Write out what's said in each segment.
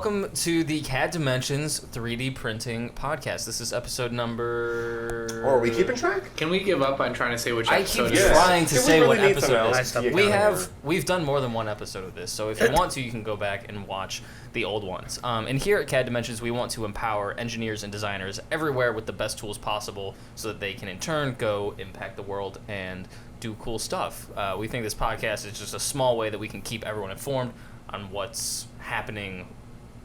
welcome to the CADimensions 3D printing podcast. This is episode number... Oh, are we keeping track? Can we give up on trying to say which episode I keep trying to say what episode it is. We've done more than one episode of this, so if you want to, you can go back and watch the old ones. And here at CADimensions, we want to empower engineers and designers everywhere with the best tools possible so that they can in turn go impact the world and do cool stuff. We think this podcast is just a small way that we can keep everyone informed on what's happening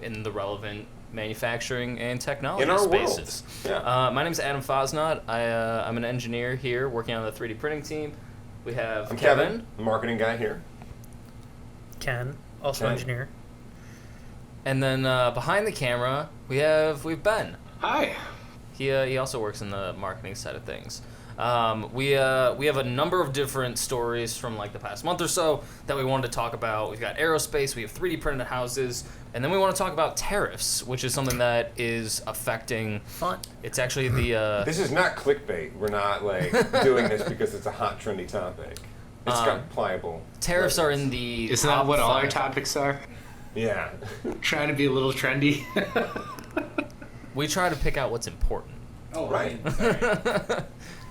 in the relevant manufacturing and technology in our spaces. World. Yeah. My name is Adam Fosnot. I'm an engineer here working on the 3D printing team. We have I'm Kevin, marketing guy here. Ken, also engineer. And then behind the camera, we've Ben. Hi. He also works in the marketing side of things. We have a number of different stories from like the past month or so that we wanted to talk about. We've got aerospace, we have 3D printed houses, and then we want to talk about tariffs, which is something that is affecting. Fun. It's actually the. This is not clickbait. We're not like doing this because it's a hot, trendy topic. It's got pliable. Tariffs are in the. Isn't that what all our topics are? Yeah. Trying to be a little trendy. We try to pick out what's important. Oh, right.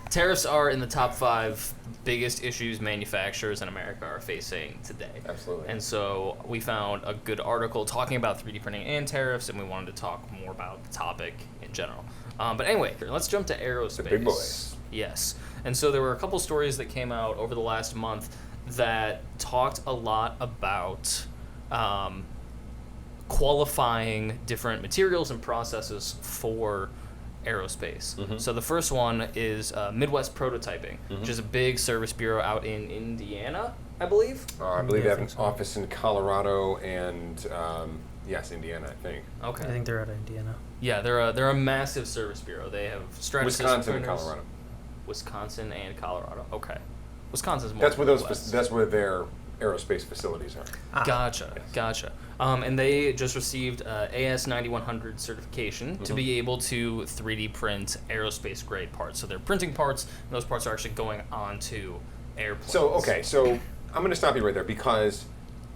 Tariffs are in the top 5 biggest issues manufacturers in America are facing today. Absolutely. And so we found a good article talking about 3D printing and tariffs, and we wanted to talk more about the topic in general. But anyway, let's jump to aerospace. The big boys. Yes. And so there were a couple stories that came out over the last month that talked a lot about qualifying different materials and processes for aerospace. Mm-hmm. So the first one is Midwest Prototyping, which is a big service bureau out in Indiana, I believe. I believe they have an office in Colorado and yes, Indiana, I think. Okay. I think they're out of Indiana. Yeah, they're a massive service bureau. They have Stratasys Wisconsin and printers. Colorado. Wisconsin and Colorado. Okay. Wisconsin's more. That's where their aerospace facilities are. Gotcha. Yes. Gotcha. And they just received AS9100 certification to be able to 3D print aerospace grade parts. So they're printing parts, and those parts are actually going onto airplanes. So I'm going to stop you right there because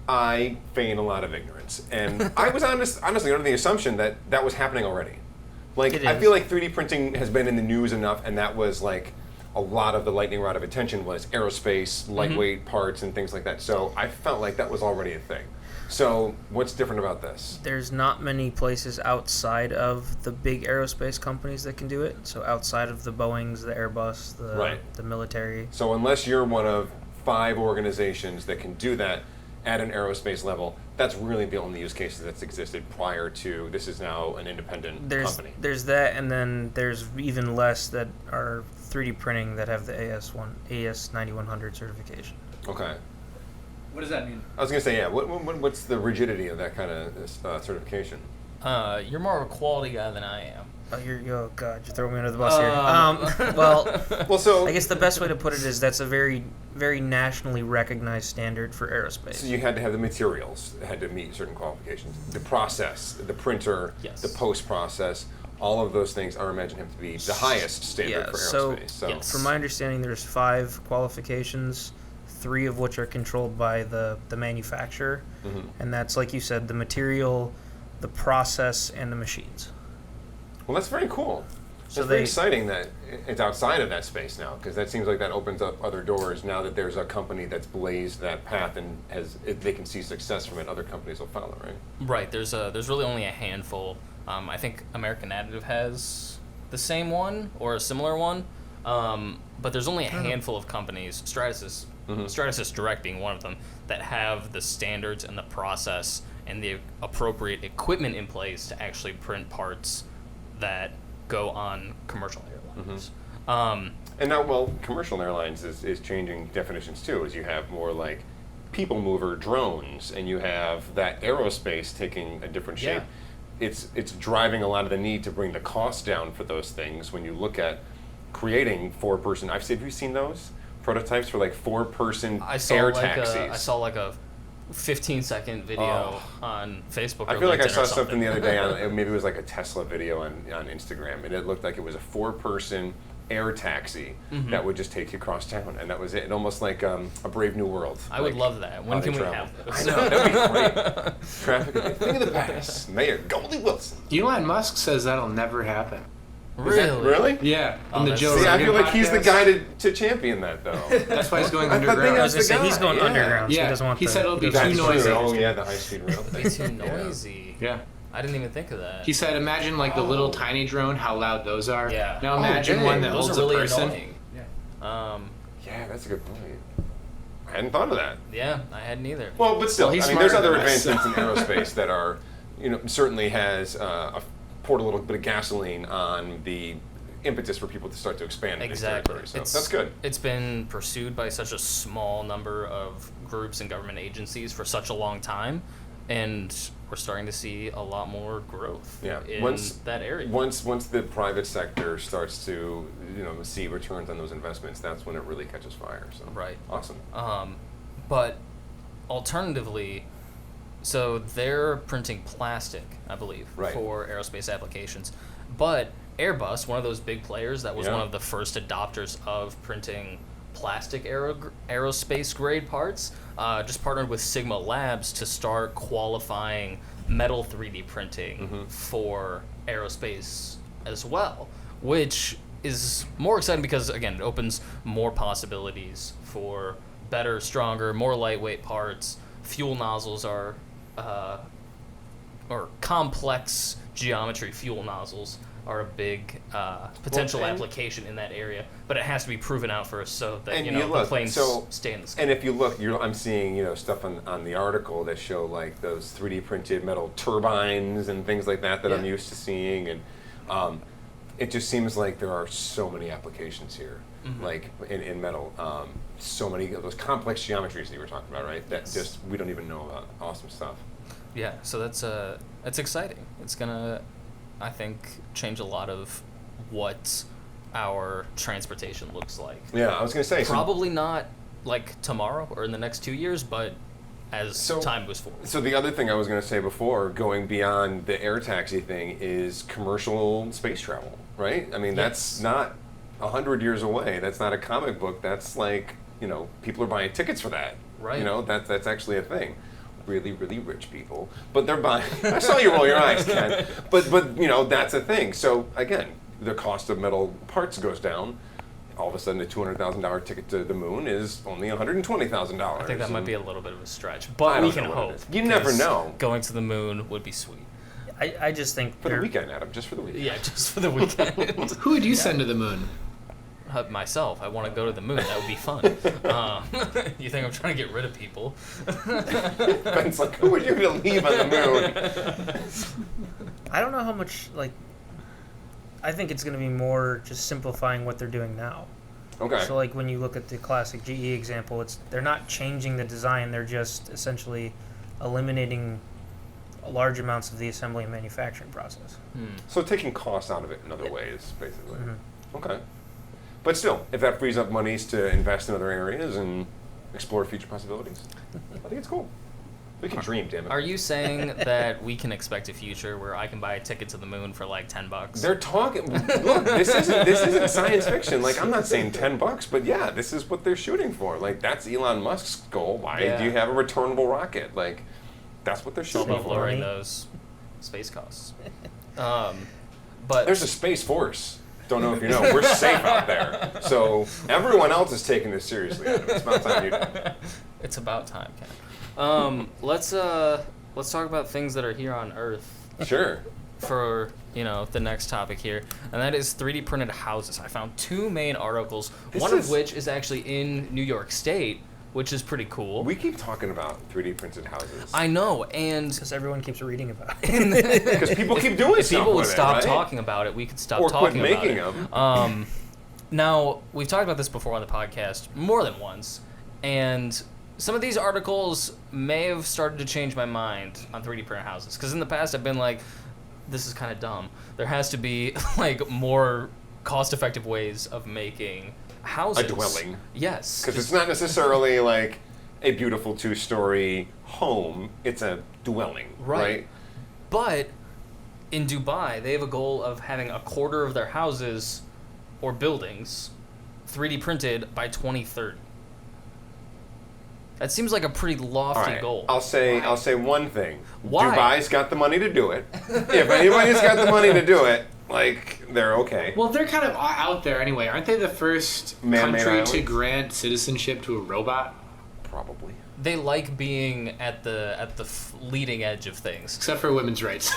I feign a lot of ignorance, and I was honestly under the assumption that that was happening already. Like I feel like 3D printing has been in the news enough, and that was like a lot of the lightning rod of attention was aerospace, lightweight parts, and things like that. So I felt like that was already a thing. So what's different about this? There's not many places outside of the big aerospace companies that can do it. So outside of the Boeings, the Airbus, the military. So unless you're one of 5 organizations that can do that at an aerospace level, that's really the only use case that's existed prior to this is now an independent company. There's that, and then there's even less that are 3D printing that have the AS9100 certification. Okay. What does that mean? I was going to say, yeah, what's the rigidity of that kind of certification? You're more of a quality guy than I am. Oh, God, you're throwing me under the bus here. Well, so I guess the best way to put it is that's a very, very nationally recognized standard for aerospace. So you had to have the materials that had to meet certain qualifications. The process, the printer, the post-process, all of those things are imagined to be the highest standard for aerospace. So from my understanding, there's 5 qualifications, 3 of which are controlled by the manufacturer, and that's, like you said, the material, the process, and the machines. Well, that's very cool. It's very exciting that it's outside of that space now, because that seems like that opens up other doors now that there's a company that's blazed that path and if they can see success from it, other companies will follow, right? Right. There's really only a handful. I think American Additive has the same one or a similar one, but there's only a handful of companies, Stratasys Direct being one of them, that have the standards and the process and the appropriate equipment in place to actually print parts that go on commercial airlines. And now, commercial airlines is changing definitions too, as you have more like people mover drones, and you have that aerospace taking a different shape. It's driving a lot of the need to bring the cost down for those things. When you look at creating 4-person, have you seen those prototypes for like 4-person air taxis? I saw like a 15-second video on Facebook. I feel like I saw something the other day on maybe it was like a Tesla video on Instagram, and it looked like it was a 4-person air taxi that would just take you across town, and that was it. And almost like a Brave New World. I would love that. When can we have those? I know, that'd be great. Traffic would be a thing of the past. Mayor Goldie Wilson. Elon Musk says that'll never happen. Really? Yeah. In the Joe See, I Rogan feel like he's the podcast. guy to champion that, though. That's why he's going I thought they underground. had I was gonna say the he's guy, going yeah. underground. So Yeah, he doesn't want he said it'll be That's too noisy. true. Oh, yeah, the high-speed rail thing. Be too noisy. Yeah. I didn't even think of that. He said, imagine like the little tiny drone, how loud those are. Yeah. Now imagine dang. one that Those holds are really a person. annoying. Yeah, that's a good point. I hadn't thought of that. Yeah, I hadn't either. Well, but still, Well, he's I mean, there's smarter other than us, advancements in aerospace that are, certainly has poured a little bit of gasoline on the impetus for people to start to expand in this Exactly. territory. So that's good. It's been pursued by such a small number of groups and government agencies for such a long time, and we're starting to see a lot more growth Yeah. in that area. Once the private sector starts to see returns on those investments, that's when it really catches fire. So Right. Awesome. But alternatively, so they're printing plastic, I believe, Right. for aerospace applications. But Airbus, one of those big players that was Yeah. one of the first adopters of printing plastic aerospace grade parts, just partnered with Sigma Labs to start qualifying metal 3D printing for aerospace as well, which is more exciting because, again, it opens more possibilities for better, stronger, more lightweight parts. Fuel nozzles are, or complex geometry fuel nozzles are a big potential application in that area, but it has to be proven out first so that the planes stay in the sky. And if you look, I'm seeing stuff on the article that show like those 3D printed metal turbines and things like that I'm used to seeing, and it just seems like there are so many applications here, like in metal, so many of those complex geometries that you were talking about, right? That just we don't even know about. Awesome stuff. Yeah, so that's exciting. It's gonna, I think, change a lot of what our transportation looks like. Yeah, I was gonna say Probably not like tomorrow or in the next 2 years, but as time goes forward. So the other thing I was going to say before, going beyond the air taxi thing, is commercial space travel, right? I mean, that's not 100 years away. That's not a comic book. That's like, people are buying tickets for that. Right. That's actually a thing. Really, really rich people, but they're buying. I saw you roll your eyes, Ken. But that's a thing. So again, the cost of metal parts goes down. All of a sudden, a $200,000 ticket to the moon is only $120,000. I think that might be a little bit of a stretch, but we can hope. You never know. Going to the moon would be sweet. I just think For the weekend, Adam, just for the weekend. Yeah, just for the weekend. Who would you send to the moon? Myself. I want to go to the moon. That would be fun. You think I'm trying to get rid of people? Ben's like, who would you going to leave on the moon? I don't know how much, I think it's going to be more just simplifying what they're doing now. Okay. So, when you look at the classic GE example, they're not changing the design, they're just essentially eliminating large amounts of the assembly and manufacturing process. So taking costs out of it in other ways, basically. Okay. But still, if that frees up monies to invest in other areas and explore future possibilities, I think it's cool. We can dream, damn it. Are you saying that we can expect a future where I can buy a ticket to the moon for like $10? They're talking. Look, this isn't science fiction. I'm not saying $10, but yeah, this is what they're shooting for. That's Elon Musk's goal. Why do you have a returnable rocket? That's what they're It's all shooting about for. lowering those space costs. But There's a space force. Don't know if you know. We're safe out there. So everyone else is taking this seriously. Adam. It's about time you do. It's about time, Ken. Let's talk about things that are here on Earth Sure. for the next topic here, and that is 3D printed houses. I found two main articles, one of which is actually in New York State, which is pretty cool. We keep talking about 3D printed houses. I know, and Because everyone keeps reading about it. Because people keep doing if stuff people would with stop it, right? talking about it, we could stop Or talking quit about making it. them. Now, we've talked about this before on the podcast more than once, and some of these articles may have started to change my mind on 3D printed houses. Because in the past, I've been like, this is kind of dumb. There has to be more cost-effective ways of making houses. A dwelling. Yes. Because it's not necessarily a beautiful two-story home. It's a dwelling, right? But in Dubai, they have a goal of having a quarter of their houses or buildings 3D printed by 2030. That seems like a pretty lofty goal. I'll say one thing. Why? Dubai's got the money to do it. If anybody's got the money to do it, like, they're okay. Well, they're kind of out there anyway. Aren't they the first Man-made country islands? to grant citizenship to a robot? Probably. They like being at the leading edge of things. Except for women's rights.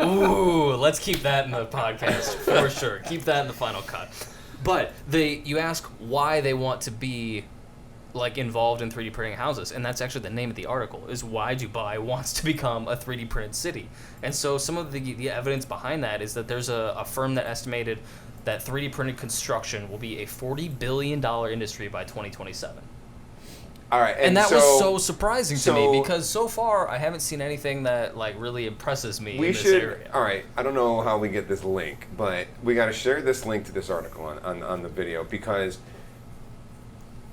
Ooh, let's keep that in the podcast for sure. Keep that in the final cut. But you ask why they want to be like involved in 3D printing houses, and that's actually the name of the article, is why Dubai wants to become a 3D printed city. And so some of the evidence behind that is that there's a firm that estimated that 3D printed construction will be a $40 billion industry by 2027. All right, And that was so surprising to me, because so far I haven't seen anything that like really impresses me in this area. All right, I don't know how we get this link, but we got to share this link to this article on the video, because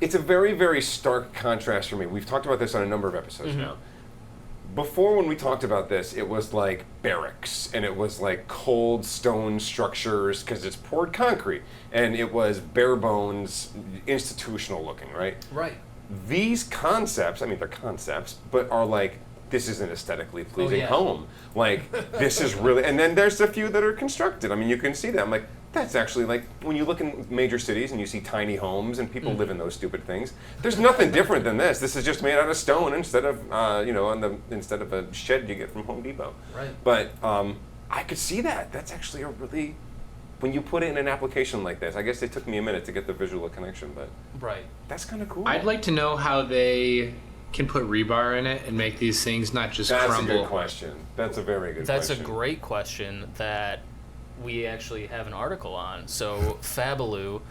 it's a very, very stark contrast for me. We've talked about this on a number of episodes now. Before, when we talked about this, it was like barracks, and it was like cold stone structures because it's poured concrete, and it was bare bones, institutional looking, right? Right. These concepts, I mean, they're concepts, but are like, this is an aesthetically pleasing home. Like, this is really, and then there's a few that are constructed. I mean, you can see that. I'm like, that's actually like, when you look in major cities and you see tiny homes and people live in those stupid things, there's nothing different than this. This is just made out of stone instead of, instead of a shed you get from Home Depot. Right. But I could see that. That's actually a really, when you put it in an application like this, I guess it took me a minute to get the visual connection, but Right. that's kind of cool. I'd like to know how they can put rebar in it and make these things not just That's crumble. a good question. That's a very good That's question. a great question that we actually have an article on. So Fabaloo,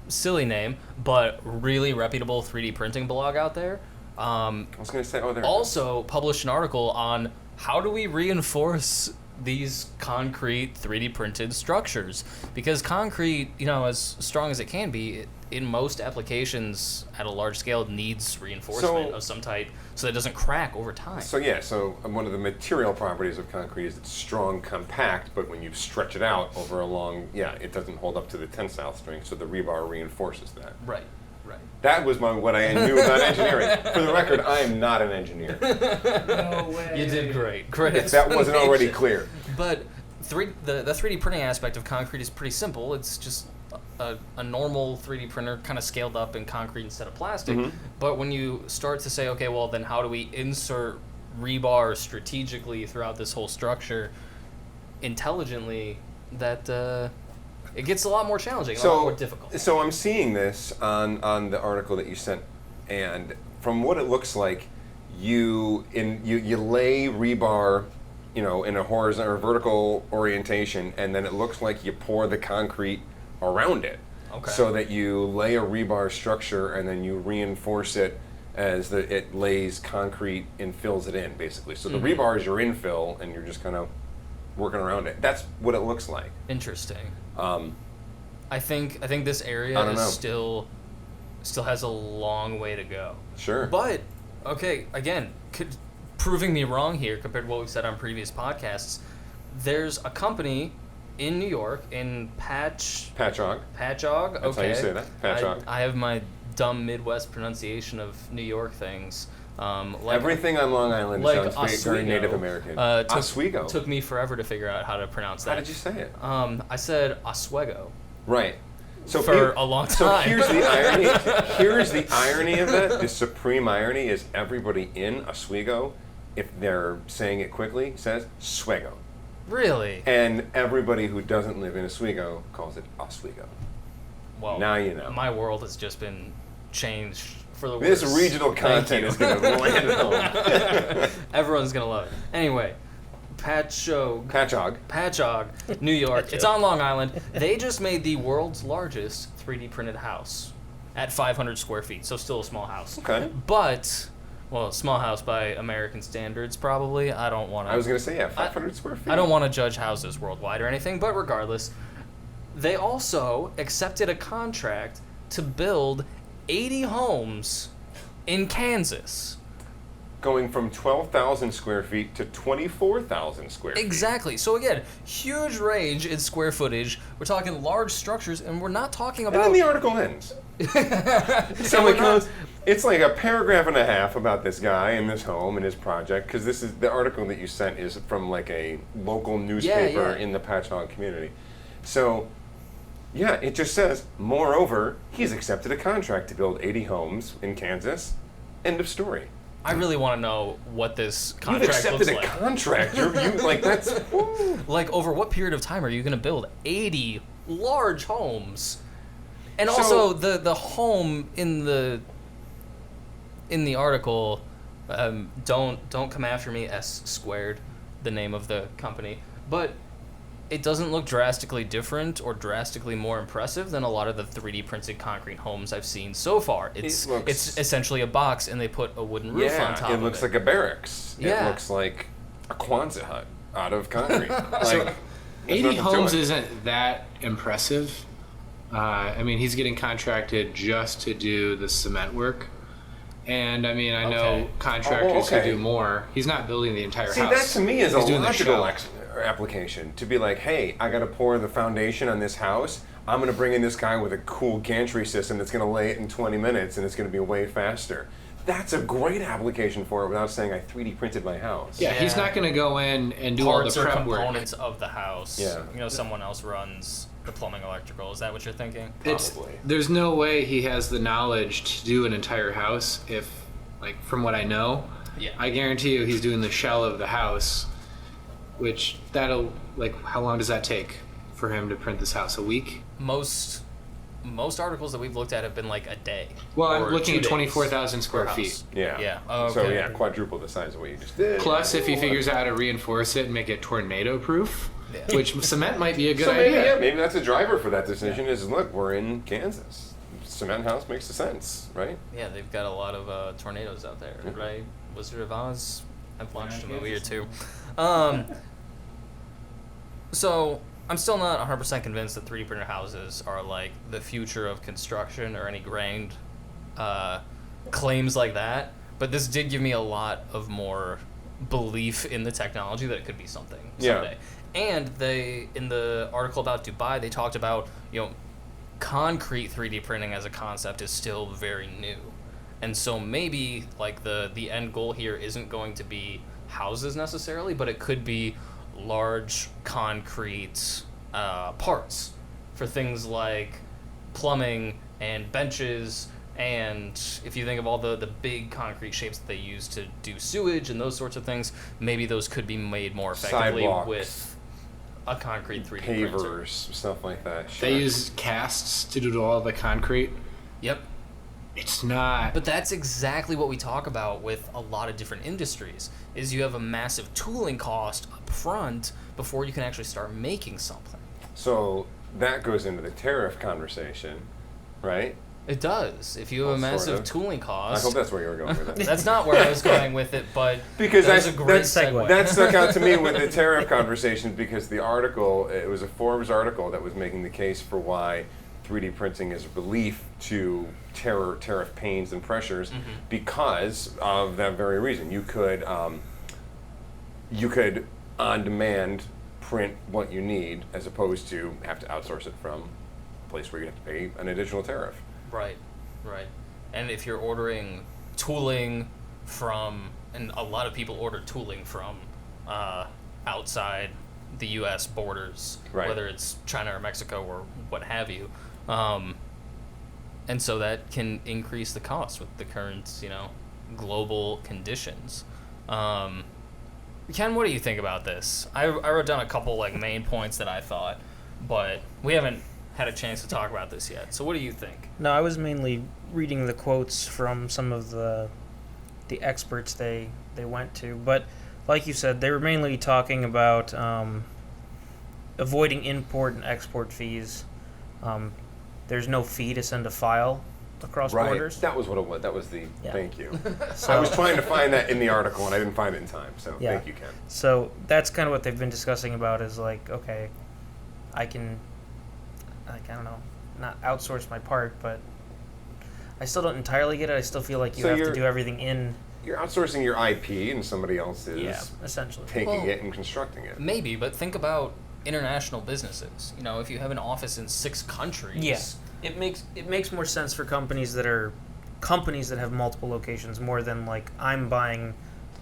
silly name, but really reputable 3D printing blog out there. I was going to say, there. Also published an article on how do we reinforce these concrete 3D printed structures, because concrete, as strong as it can be, in most applications at a large scale needs reinforcement of some type so that it doesn't crack over time. So one of the material properties of concrete is it's strong, compact, but when you stretch it out over a long, it doesn't hold up to the tensile strength, so the rebar reinforces that. Right. That was what I knew about engineering. For the record, I am not an engineer. No way. You did great. Great. If that wasn't already clear. But the 3D printing aspect of concrete is pretty simple. It's just a normal 3D printer kind of scaled up in concrete instead of plastic. But when you start to say, okay, well, then how do we insert rebar strategically throughout this whole structure intelligently, that it gets a lot more challenging, a lot more difficult. So I'm seeing this on the article that you sent, and from what it looks like, you lay rebar, in a horizontal or vertical orientation, and then it looks like you pour the concrete around it. Okay. So that you lay a rebar structure and then you reinforce it as it lays concrete and fills it in, basically. So the rebar is your infill, and you're just kind of working around it. That's what it looks like. Interesting. I think this area is still has a long way to go. Sure. But okay, again, proving me wrong here compared to what we've said on previous podcasts. There's a company in New York in Patchogue. Patchogue. That's how you say that. Patchogue. I have my dumb Midwest pronunciation of New York things. Everything on Long Island sounds Oswego. very Native American. Oswego. Took me forever to figure out how to pronounce that. How did you say it? I said Oswego. Right. So for a long time. So here's the irony. Here's the irony of it. The supreme irony is everybody in Oswego, if they're saying it quickly, says Swego. Really? And everybody who doesn't live in Oswego calls it Oswego. Well, now you know. My world has just been changed for the worse. This regional content is going to land at home. Everyone's going to love it. Anyway, Patchogue, New York. It's on Long Island. They just made the world's largest 3D printed house at 500 square feet, so still a small house. Okay. But, well, small house by American standards, probably. I don't want to... I was going to say, 500 square feet. I don't want to judge houses worldwide or anything, but regardless, they also accepted a contract to build 80 homes in Kansas. going from 12,000 square feet to 24,000 square feet. Exactly. So again, huge range in square footage. We're talking large structures, and we're not talking about. And then the article ends. It's like a paragraph and a half about this guy and this home and his project, because this is the article that you sent is from like a local newspaper in the Patchogue community. So, yeah, it just says, moreover, he's accepted a contract to build 80 homes in Kansas. End of story. I really want to know what this contract You've looks accepted like. a contract. You like that's Like, over what period of time are you going to build 80 large homes? And So- also, the home in the article, don't come after me, S Squared, the name of the company, but it doesn't look drastically different or drastically more impressive than a lot of the 3D printed concrete homes I've seen so far. It's essentially a box, and they put a wooden roof on top of it. It looks like a barracks. Yeah. It looks like a Quonset hut out of concrete. So, 80 nothing to homes it. isn't that impressive. I mean, he's getting contracted just to do the cement work. And I mean, I know Okay. contractors okay. who do more. He's not building the entire See, house. that to me is a He's doing the logical shell. application. To be like, hey, I got to pour the foundation on this house. I'm going to bring in this guy with a cool gantry system that's going to lay it in 20 minutes, and it's going to be way faster. That's a great application for it without saying I 3D printed my house. Yeah, he's Yeah. not going to go in and do Parts all or the prep work. components of the house. Yeah. You know, someone else runs the plumbing, electrical. Is that what you're thinking? Probably. There's no way he has the knowledge to do an entire house if, like, from what I know, Yeah. I guarantee you he's doing the shell of the house, which that'll, like, how long does that take for him to print this house? A week? Most articles that we've looked at have been like a day. Well, I'm or looking 2 at days 24,000 per square house. feet. Yeah. Yeah. Oh, So okay. yeah, quadruple the size of what you just did. Plus, if he figures out how to reinforce it and make it tornado proof, Yeah. which cement might be a good So maybe, idea. maybe that's a driver for that decision. Is look, we're in Kansas. Cement house makes sense, right? Yeah, they've got a lot of tornadoes out there, Mhm. right? Wizard of Oz. I've watched a movie or two. So I'm still not 100% convinced that 3D printed houses are like the future of construction or any grand claims like that. But this did give me a lot of more belief in the technology that it could be something someday. And they, in the article about Dubai, they talked about, you know, concrete 3D printing as a concept is still very new. And so maybe like the end goal here isn't going to be houses necessarily, but it could be large concrete parts for things like plumbing and benches. And if you think of all the big concrete shapes that they use to do sewage and those sorts of things, maybe those could be made more effectively Sidewalks. with a concrete 3D printer. Pavers, stuff like that. They use casts to do all the concrete. Yep. It's not. But that's exactly what we talk about with a lot of different industries, is you have a massive tooling cost up front before you can actually start making something. So that goes into the tariff conversation, right? It does. If you have a Well, sort massive of. tooling I cost. hope that's where you were going with it. That's not where I was going with it, but Because that was that's- a great that's- segue. That stuck out to me with the tariff conversation because the article, it was a Forbes article that was making the case for why 3D printing is relief to tariff pains and pressures because of that very reason. You could on demand print what you need as opposed to have to outsource it from a place where you have to pay an additional tariff. Right, right. And if you're ordering tooling from, and a lot of people order tooling from outside the U.S. borders, Right. whether it's China or Mexico or what have you, and so that can increase the cost with the current, you know, global conditions. Ken, what do you think about this? I wrote down a couple like main points that I thought, but we haven't had a chance to talk about this yet. So what do you think? No, I was mainly reading the quotes from some of the experts they went to, but like you said, they were mainly talking about avoiding import and export fees. There's no fee to send a file across borders. That was what it was. That was the Yeah. thank you. So, I was trying to find that in the article and I didn't find it in time. So Yeah. thank you, Ken. so that's kind of what they've been discussing about is like, okay, I can, like, I don't know, not outsource my part, but I still don't entirely get it. I still feel like you So have to you're- do everything in you're outsourcing your IP, and somebody else is essentially taking it and constructing it. Maybe, but think about international businesses. You know, if you have an office in 6 countries, it makes more sense for companies that have multiple locations more than like I'm buying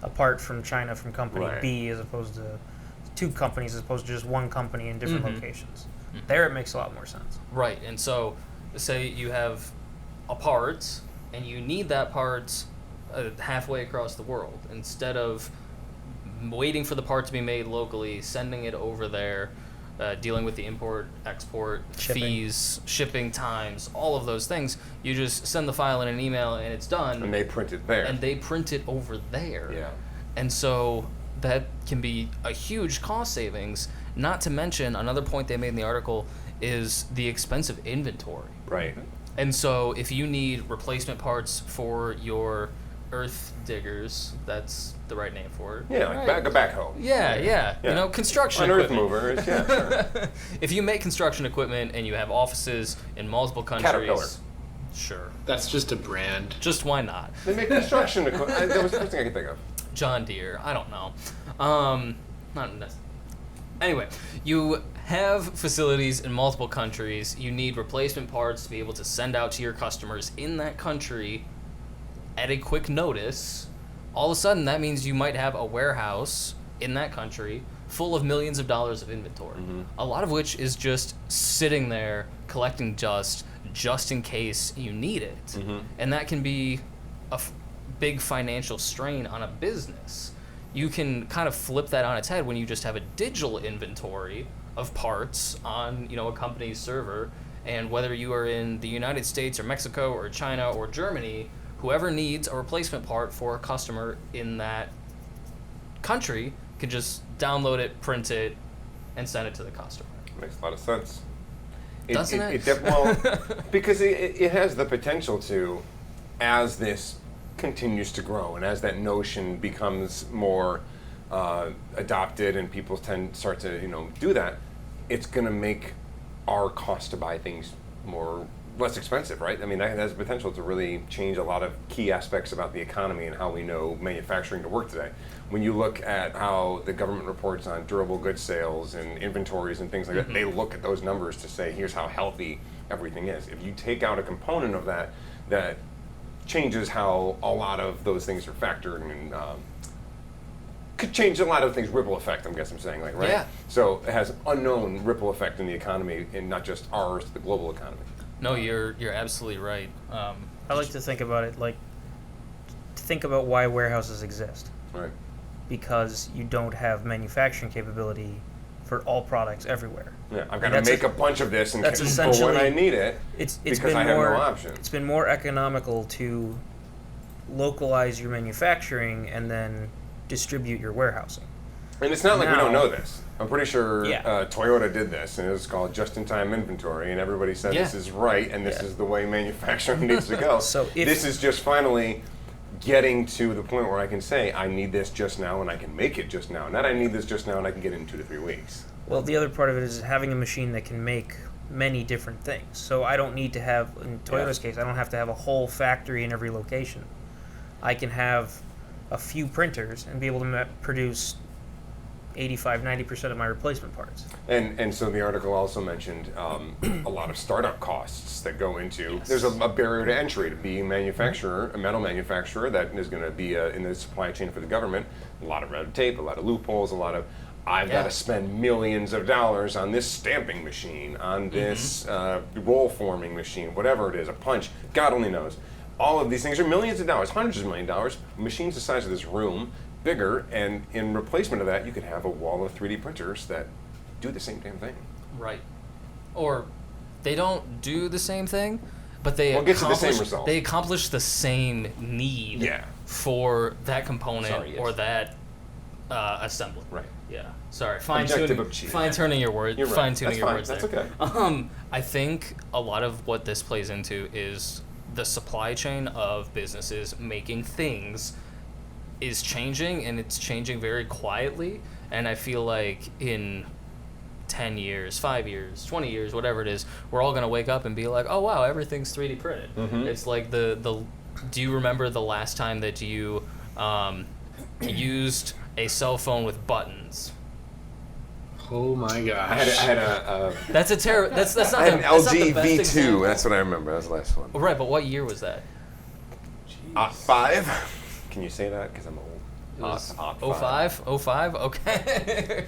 a part from China from company B as opposed to 2 companies as opposed to just one company in different locations. There it makes a lot more sense. Right, and so say you have a part and you need that part halfway across the world. Instead of waiting for the part to be made locally, sending it over there, dealing with the import, export, fees, shipping times, all of those things, you just send the file in an email and it's done. And they print it there. And they print it over there. Yeah. And so that can be a huge cost savings. Not to mention, another point they made in the article is the expensive inventory. Right. And so if you need replacement parts for your earth diggers, that's the right name for it. Yeah, like a backhoe. Yeah. You know, construction An earth equipment. mover, sure. If you make construction equipment and you have offices in multiple countries, Caterpillar. Sure. That's just a brand. Just why not? They make construction equipment. That was the first thing I could think of. John Deere. I don't know. Not necessarily. Anyway, you have facilities in multiple countries. You need replacement parts to be able to send out to your customers in that country at a quick notice. All of a sudden, that means you might have a warehouse in that country full of millions of dollars of inventory, a lot of which is just sitting there collecting dust just in case you need it. And that can be a big financial strain on a business. You can kind of flip that on its head when you just have a digital inventory of parts on, a company's server, and whether you are in the United States or Mexico or China or Germany, whoever needs a replacement part for a customer in that country can just download it, print it, and send it to the customer. Makes a lot of sense. Doesn't it? Because it has the potential to, as this continues to grow and as that notion becomes more adopted and people start to do that, it's going to make our cost to buy things less expensive, right? I mean, that has the potential to really change a lot of key aspects about the economy and how we know manufacturing to work today. When you look at how the government reports on durable goods sales and inventories and things like that, they look at those numbers to say, here's how healthy everything is. If you take out a component of that changes how a lot of those things are factored and could change a lot of things, ripple effect, I guess I'm saying, right? Yeah. So it has unknown ripple effect in the economy and not just ours, the global economy. No, you're absolutely right. I like to think about it think about why warehouses exist. Right. Because you don't have manufacturing capability for all products everywhere. Yeah, I've got to make a bunch of this and that's for when I need it it's because been I have more, no option. It's been more economical to localize your manufacturing and then distribute your warehousing. And it's not like we don't know this. I'm pretty sure Yeah. Toyota did this, and it was called just-in-time inventory, and everybody said this is right, and this is the way manufacturing needs to go. So this is just finally getting to the point where I can say, I need this just now, and I can make it just now. Not I need this just now, and I can get it in 2 to 3 weeks. Well, the other part of it is having a machine that can make many different things. So I don't need to have, in Toyota's case, I don't have to have a whole factory in every location. I can have a few printers and be able to produce 85-90% of my replacement parts. And so the article also mentioned a lot of startup costs that go into. There's a barrier to entry to be a manufacturer, a metal manufacturer that is going to be in the supply chain for the government. A lot of red tape, a lot of loopholes, a lot of I've got to spend millions of dollars on this stamping machine, on this roll forming machine, whatever it is, a punch. God only knows. All of these things are millions of dollars, hundreds of millions of dollars. Machines the size of this room, bigger, and in replacement of that, you could have a wall of 3D printers that do the same damn thing. Right. Or they don't do the same thing, but they get to the same result. They accomplish the same need for that component or that assembly. Right. Yeah. Sorry. Objective Fine-tuning your words. You're right. Fine-tuning your words That's there. okay. I think a lot of what this plays into is the supply chain of businesses making things is changing, and it's changing very quietly. And I feel like in 10 years, 5 years, 20 years, whatever it is, we're all going to wake up and be like, oh, wow, everything's 3D printed. It's like do you remember the last time that you He used a cell phone with buttons. Oh my gosh. I had a That's a terror. That's not. I had an that's not LG the best V2. example. That's what I remember. That was the last one. Right, but what year was that? 5. Can you say that? Because I'm old. It was 05? 05? Okay.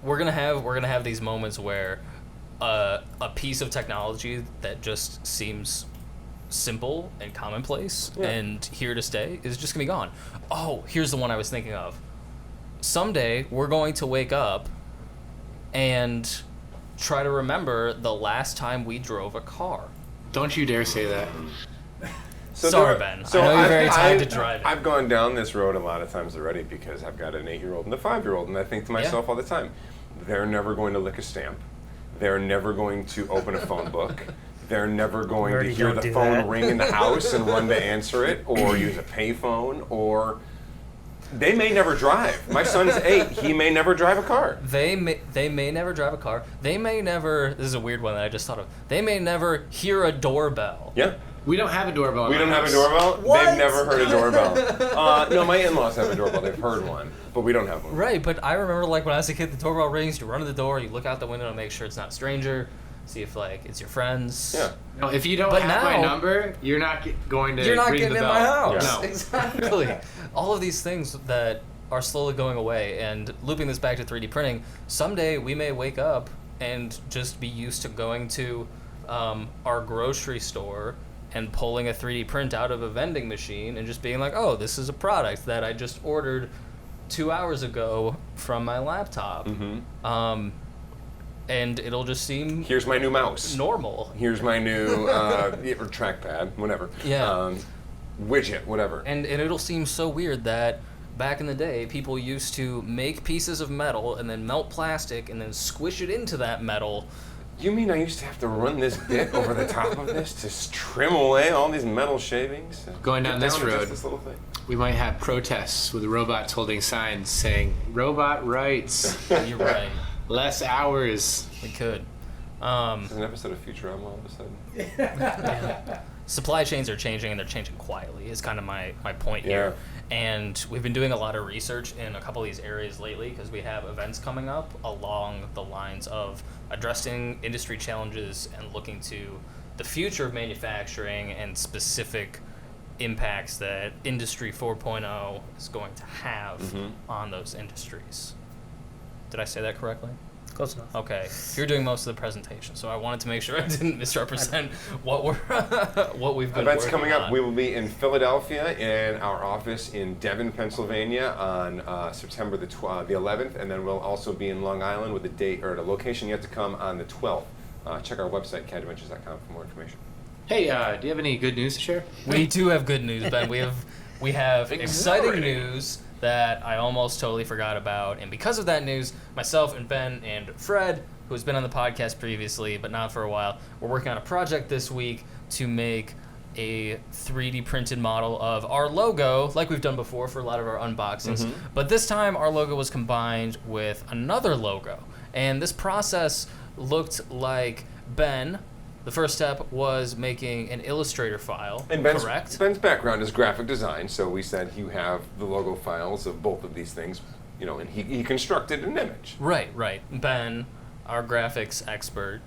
We're gonna have these moments where a piece of technology that just seems simple and commonplace and here to stay is just gonna be gone. Oh, here's the one I was thinking of. Someday we're going to wake up and try to remember the last time we drove a car. Don't you dare say that. Sorry, Ben. I know you're very tied to driving. I've gone down this road a lot of times already because I've got an 8-year-old and a 5-year-old, and I think to myself all the time, they're never going to lick a stamp. They're never going to open a phone book. They're never going to hear the phone ring in the house and run to answer it, or use a payphone, or they may never drive. My son's 8. He may never drive a car. They may never drive a car. They may never. This is a weird one that I just thought of. They may never hear a doorbell. Yeah. We don't have a doorbell. We don't have a doorbell? What? They've never heard a doorbell. No, my in-laws have a doorbell. They've heard one, but we don't have one. Right, but I remember like when I was a kid, the doorbell rings, you run to the door, you look out the window to make sure it's not a stranger, see if like it's your friends. Yeah. No, if you don't But have my now- number, you're not going to You're not ring getting the in bell. my house. Yeah. No. Exactly. All of these things that are slowly going away, and looping this back to 3D printing, someday we may wake up and just be used to going to our grocery store and pulling a 3D print out of a vending machine and just being like, oh, this is a product that I just ordered 2 hours ago from my laptop. Mm-hmm. And it'll just seem Here's my new mouse. normal. Here's my new or trackpad, whatever. Yeah. Widget, whatever. And it'll seem so weird that back in the day, people used to make pieces of metal and then melt plastic and then squish it into that metal. You mean I used to have to run this bit over the top of this to trim away all these metal shavings? Going down Get this to road. just this little thing. We might have protests with robots holding signs saying, robot rights, You're right. less hours. We could. This is an episode of Futurama all of a sudden. Supply chains are changing, and they're changing quietly, is kind of my point here. And we've been doing a lot of research in a couple of these areas lately because we have events coming up along the lines of addressing industry challenges and looking to the future of manufacturing and specific impacts that Industry 4.0 is going to have on those industries. Did I say that correctly? Close enough. Okay, you're doing most of the presentation, so I wanted to make sure I didn't misrepresent what we're what we've been Events working coming up. on. We will be in Philadelphia in our office in Devon, Pennsylvania on September the 11th, and then we'll also be in Long Island with a date or a location yet to come on the 12th. Check our website, CADimensions.com, for more information. Hey, do you have any good news to share? We do have good news, Ben. We have exciting news that I almost totally forgot about, and because of that news, myself and Ben and Fred, who's been on the podcast previously but not for a while, we're working on a project this week to make a 3D printed model of our logo, like we've done before for a lot of our unboxings. But this time, our logo was combined with another logo, and this process looked like Ben. The first step was making an Illustrator file, And correct? Ben's background is graphic design, so we said you have the logo files of both of these things, and he constructed an image. Right. Ben, our graphics expert,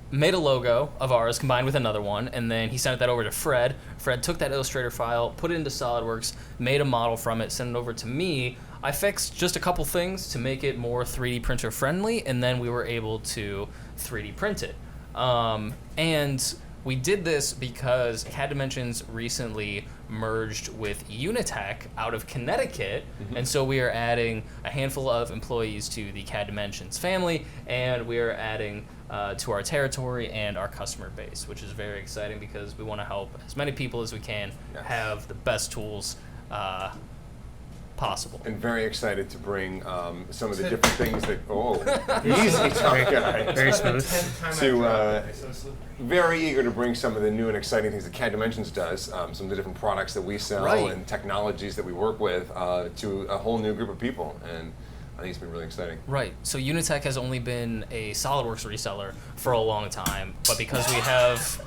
made a logo of ours combined with another one, and then he sent that over to Fred. Fred took that Illustrator file, put it into SolidWorks, made a model from it, sent it over to me. I fixed just a couple things to make it more 3D printer friendly, and then we were able to 3D print it. And we did this because CADimensions recently merged with Unitech out of Connecticut, and so we are adding a handful of employees to the CADimensions family, and we are adding to our territory and our customer base, which is very exciting because we want to help as many people as we can have the best tools possible. And very excited to bring some of the different things that, easy talk, guys. Very smooth. Very eager to bring some of the new and exciting things that CADimensions does, some of the different products that we sell Right. and technologies that we work with to a whole new group of people. And I think it's been really exciting. Right. So Unitech has only been a SolidWorks reseller for a long time, but because we have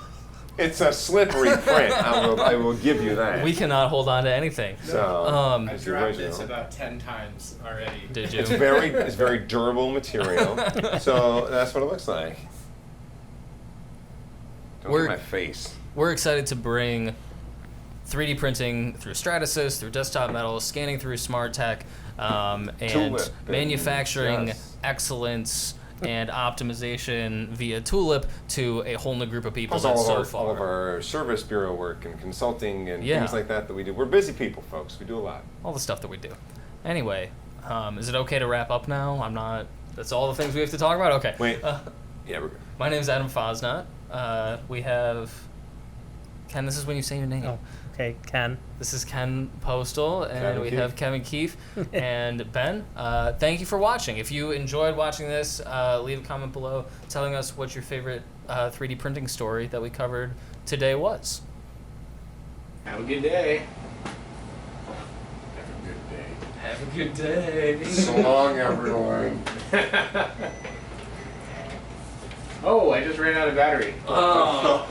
It's a slippery print. I will give you that. We cannot hold on to anything. So I've it's dropped original. this about 10 times already. Did you? It's very durable material. So that's what it looks like. Don't We're- get my face. We're excited to bring 3D printing through Stratasys, through Desktop Metal, scanning through Smart Tech, and Tulip, baby. manufacturing Yes. excellence and optimization via Tulip to a whole new group of people. Plus That's all so of far. our service bureau work and consulting and Yeah. things like that we do. We're busy people, folks. We do a lot. All the stuff that we do. Anyway, is it okay to wrap up now? I'm not. That's all the things we have to talk about. Okay. Wait. Yeah, we're good. My name is Adam Fosnot. We have Ken. This is when you say your name. Oh, okay, Ken. This is Ken Postal, and Kevin we Keefe. have Kevin Keefe and Ben. Thank you for watching. If you enjoyed watching this, leave a comment below telling us what your favorite 3D printing story that we covered today was. Have a good day. Have a good day. So long, everyone. Oh, I just ran out of battery. Oh.